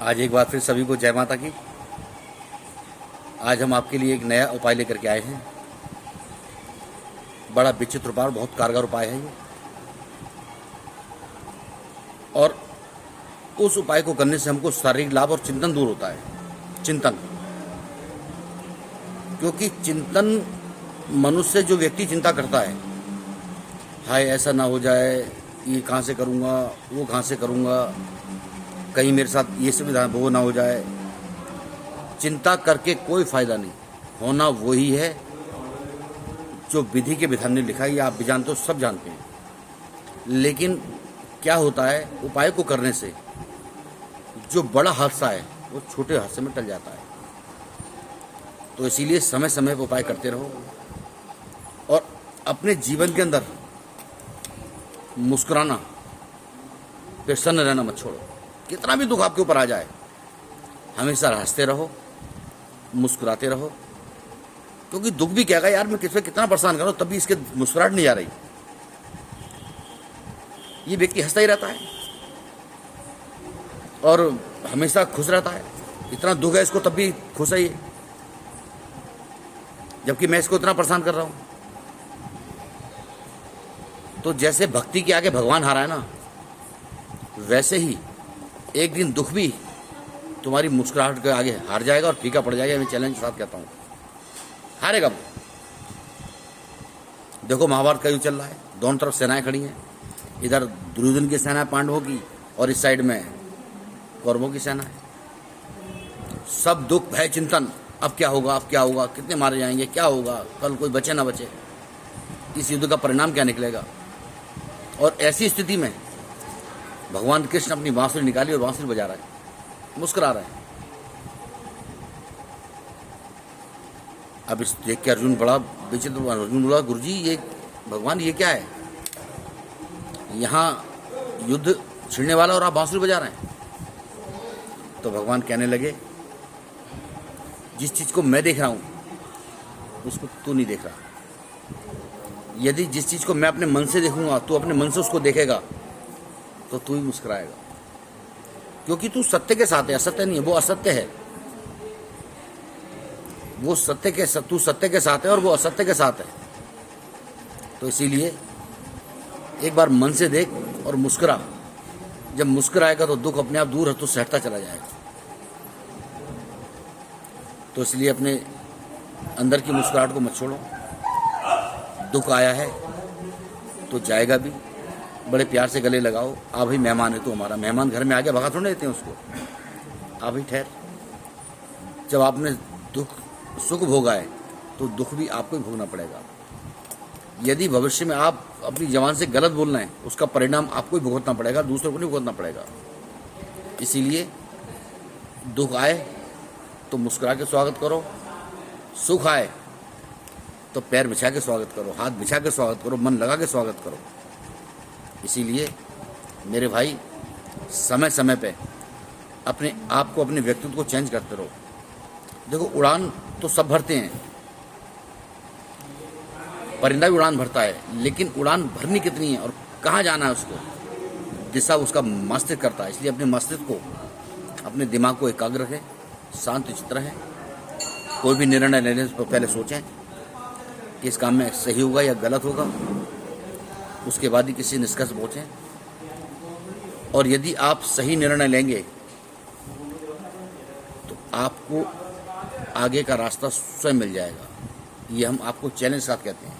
आज एक बार फिर सभी को जय माता की। आज हम आपके लिए एक नया उपाय लेकर के आए हैं। बड़ा विचित्र उपाय, बहुत कारगर उपाय है ये। और उस उपाय को करने से हमको शारीरिक लाभ और चिंतन दूर होता है। चिंतन, क्योंकि चिंतन मनुष्य, जो व्यक्ति चिंता करता है, हाय ऐसा ना हो जाए, ये कहाँ से करूँगा, वो कहाँ से करूँगा, कहीं मेरे साथ ये सुविधा वो ना हो जाए, चिंता करके कोई फायदा नहीं। होना वही है जो विधि के विधान ने लिखा है। ये आप भी जानते हो, सब जानते हैं। लेकिन क्या होता है, उपाय को करने से जो बड़ा हादसा है वो छोटे हादसे में टल जाता है। तो इसीलिए समय समय पर उपाय करते रहो और अपने जीवन के अंदर मुस्कुराना, प्रसन्न रहना मत छोड़ो। कितना भी दुख आपके ऊपर आ जाए, हमेशा हंसते रहो, मुस्कुराते रहो। क्योंकि दुख भी कहेगा, यार मैं कितना परेशान कर रहा हूं, तब भी इसके मुस्कुराहट नहीं आ रही। ये व्यक्ति हंसता ही रहता है और हमेशा खुश रहता है। इतना दुख है इसको, तब भी खुश है ये, जबकि मैं इसको इतना परेशान कर रहा हूं। तो जैसे भक्ति के आगे भगवान हारा है ना, वैसे ही एक दिन दुख भी तुम्हारी मुस्कुराहट के आगे हार जाएगा और फीका पड़ जाएगा। मैं चैलेंज के साथ कहता हूं, हारेगा वो। देखो, महाभारत का युद्ध चल रहा है, दोनों तरफ सेनाएं खड़ी हैं। इधर दुर्योधन की सेना पांडवों की, और इस साइड में कौरवों की सेना है। सब दुख, भय, चिंतन, अब क्या होगा, अब क्या होगा, कितने मारे जाएंगे, क्या होगा, कल कोई बचे ना बचे, इस युद्ध का परिणाम क्या निकलेगा। और ऐसी स्थिति में भगवान कृष्ण अपनी बांसुरी निकाली और बांसुरी बजा रहा है, मुस्कुरा रहे हैं। अब इस देख के अर्जुन बड़ा विचित्र। अर्जुन बोला, गुरुजी ये भगवान ये क्या है, यहाँ युद्ध छिड़ने वाला और आप बांसुरी बजा रहे हैं। तो भगवान कहने लगे, जिस चीज को मैं देख रहा हूं उसको तू नहीं देख रहा। यदि जिस चीज को मैं अपने मन से देखूंगा, तू अपने मन से उसको देखेगा, तो तू ही मुस्कुराएगा। क्योंकि तू सत्य के साथ है, असत्य नहीं है। वो असत्य है, वो सत्य के, तू सत्य के साथ है और वो असत्य के साथ है। तो इसीलिए एक बार मन से देख और मुस्कुरा। जब मुस्कुराएगा तो दुख अपने आप दूर तो सहटता चला जाएगा। तो इसलिए अपने अंदर की मुस्कुराहट को मत छोड़ो। दुख आया है तो जाएगा भी। बड़े प्यार से गले लगाओ, आ भाई मेहमान है तो हमारा। मेहमान घर में आ गया, भगा थोड़े देते हैं उसको। आ भाई ठहर। जब आपने दुख सुख भोगा है तो दुख भी आपको ही भोगना पड़ेगा। यदि भविष्य में आप अपनी जबान से गलत बोलना है, उसका परिणाम आपको ही भुगतना पड़ेगा, दूसरों को नहीं भुगतना पड़ेगा। इसीलिए दुख आए तो मुस्कुरा के स्वागत करो, सुख आए तो पैर बिछा के स्वागत करो, हाथ बिछा के स्वागत करो, मन लगा के स्वागत करो। इसीलिए मेरे भाई, समय समय पे अपने आप को, अपने व्यक्तित्व को चेंज करते रहो। देखो, उड़ान तो सब भरते हैं, परिंदा भी उड़ान भरता है, लेकिन उड़ान भरनी कितनी है और कहाँ जाना है, उसको दिशा उसका मस्तिष्क करता है। इसलिए अपने मस्तिष्क को, अपने दिमाग को एकाग्र रखें, शांत चित्त रहें। कोई भी निर्णय लेने से पहले सोचें कि इस काम में सही होगा या गलत होगा, उसके बाद ही किसी निष्कर्ष पहुंचें। और यदि आप सही निर्णय लेंगे तो आपको आगे का रास्ता स्वयं मिल जाएगा। ये हम आपको चैलेंज के साथ कहते हैं।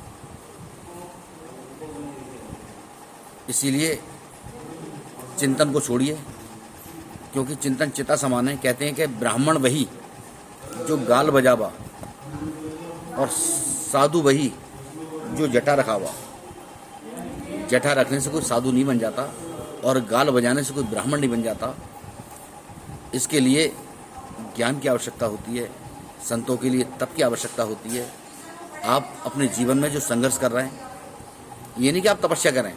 इसीलिए चिंतन को छोड़िए, क्योंकि चिंतन चिता समान है। कहते हैं कि ब्राह्मण वही जो गाल बजावा और साधु वही जो जटा रखावा। जटा रखने से कोई साधु नहीं बन जाता और गाल बजाने से कोई ब्राह्मण नहीं बन जाता। इसके लिए ज्ञान की आवश्यकता होती है, संतों के लिए तप की आवश्यकता होती है। आप अपने जीवन में जो संघर्ष कर रहे हैं, ये नहीं कि आप तपस्या करें,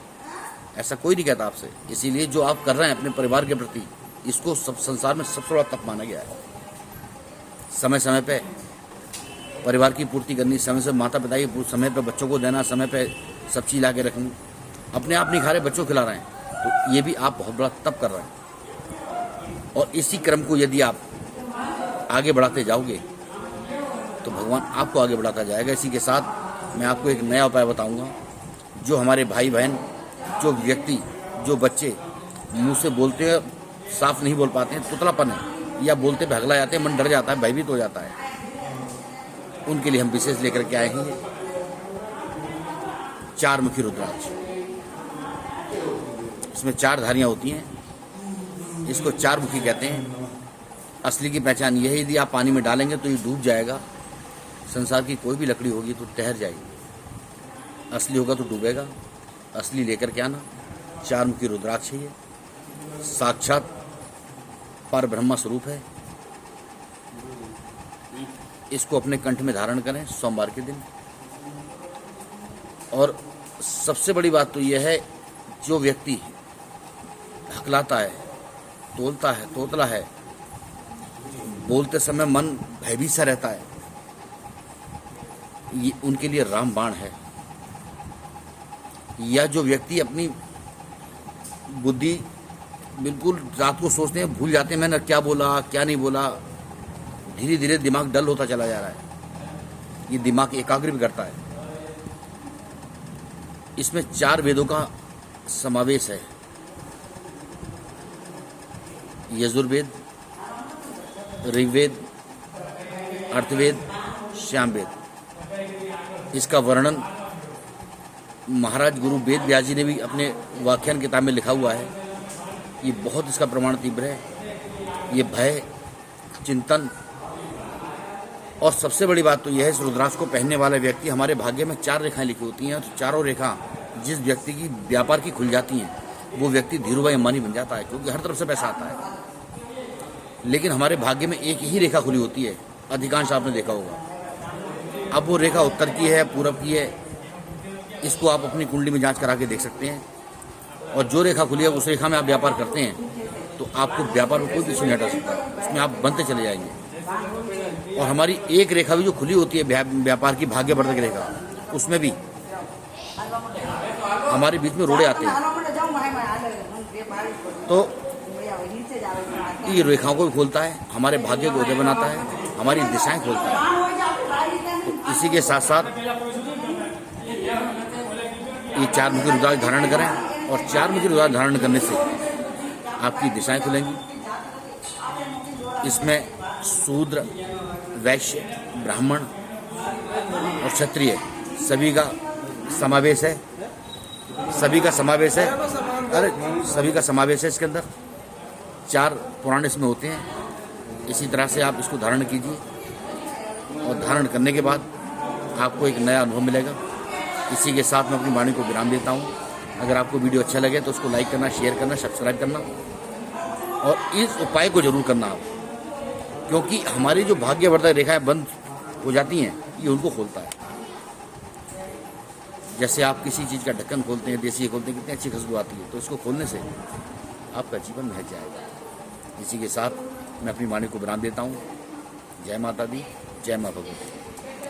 ऐसा कोई नहीं कहता आपसे। इसीलिए जो आप कर रहे हैं अपने परिवार के प्रति, इसको सब संसार में सबसे बड़ा तप माना गया है। समय समय पे परिवार की पूर्ति करनी, समय से माता पिता की, समय पे बच्चों को देना, समय पे सब चीज ला के रखनी। अपने आप नहीं खा रहे, बच्चों को खिला रहे हैं, तो ये भी आप बहुत बड़ा तप कर रहे हैं। और इसी क्रम को यदि आप आगे बढ़ाते जाओगे तो भगवान आपको आगे बढ़ाता जाएगा। इसी के साथ मैं आपको एक नया उपाय बताऊंगा। जो हमारे भाई बहन, जो व्यक्ति, जो बच्चे मुंह से बोलते हैं साफ नहीं बोल पाते हैं, तुतलापन है, या बोलते भगला जाते हैं, मन डर जाता है, भयभीत हो जाता है, उनके लिए हम विशेष लेकर के आए हैं 4 मुखी रुद्राक्ष। इसमें 4 धारियां होती हैं। इसको 4 मुखी कहते हैं। असली की पहचान यह है, यदि आप पानी में डालेंगे तो ये डूब जाएगा। संसार की कोई भी लकड़ी होगी तो तैर जाएगी, असली होगा तो डूबेगा। असली लेकर के आना। 4 मुखी रुद्राक्ष है। ये साक्षात पर ब्रह्म स्वरूप है। इसको अपने कंठ में धारण करें सोमवार के दिन। और सबसे बड़ी बात तो यह है, जो व्यक्ति हकलाता है, तोलता है, तोतला है, बोलते समय मन भयभीत सा रहता है, ये उनके लिए रामबाण है। या जो व्यक्ति अपनी बुद्धि बिल्कुल रात को सोचते हैं, भूल जाते हैं मैंने क्या बोला क्या नहीं बोला, धीरे धीरे दिमाग डल होता चला जा रहा है, ये दिमाग एकाग्र भी करता है। इसमें 4 वेदों का समावेश है। यजुर्वेद, ऋग्वेद, अर्थवेद, सामवेद। इसका वर्णन महाराज गुरु वेद व्यास जी ने भी अपने व्याख्यान किताब में लिखा हुआ है। ये बहुत इसका प्रमाण तीव्र है। ये भय, चिंतन, और सबसे बड़ी बात तो यह है, इस रुद्राक्ष को पहनने वाला व्यक्ति, हमारे भाग्य में 4 रेखाएं लिखी होती हैं, और चारों रेखा जिस व्यक्ति की व्यापार की खुल जाती हैं, वो व्यक्ति धीरूभाई अंबानी बन जाता है, क्योंकि हर तरफ से पैसा आता है। लेकिन हमारे भाग्य में एक ही रेखा खुली होती है, अधिकांश आपने देखा होगा। अब वो रेखा उत्तर की है, पूरब की है, इसको आप अपनी कुंडली में जांच करा के देख सकते हैं। और जो रेखा खुली है उस रेखा में आप व्यापार करते हैं तो आपको व्यापार में कोई पीछे नहीं हटा सकता, उसमें आप बनते चले जाएंगे। और हमारी एक रेखा भी जो खुली होती है व्यापार की, भाग्यवर्धक रेखा, उसमें भी हमारे बीच में रोड़े आते हैं। तो ये रेखाओं को भी खोलता है, हमारे भाग्य को उदय बनाता है, हमारी दिशाएं खोलता है। तो इसी के साथ साथ ये 4 मुखी रुद्राक्ष धारण करें, और 4 मुखी रुद्राक्ष धारण करने से आपकी दिशाएं खुलेंगी। इसमें शूद्र, वैश्य, ब्राह्मण और क्षत्रिय सभी का समावेश है। सभी का समावेश है, सभी का समावेश है इसके अंदर। 4 पुराण इसमें होते हैं। इसी तरह से आप इसको धारण कीजिए, और धारण करने के बाद आपको एक नया अनुभव मिलेगा। इसी के साथ मैं अपनी वाणी को विराम देता हूँ। अगर आपको वीडियो अच्छा लगे तो उसको लाइक करना, शेयर करना, सब्सक्राइब करना, और इस उपाय को जरूर करना आप, क्योंकि हमारी जो भाग्यवर्धक रेखाएं बंद हो जाती हैं, ये उनको खोलता है। जैसे आप किसी चीज़ का ढक्कन खोलते हैं, देसी खोलते हैं, कितनी अच्छी खुशबू आती है, तो इसको खोलने से आपका जीवन महक जाएगा। इसी के साथ मैं अपनी वाणी को विराम देता हूँ। जय माता दी, जय माँ भगवती।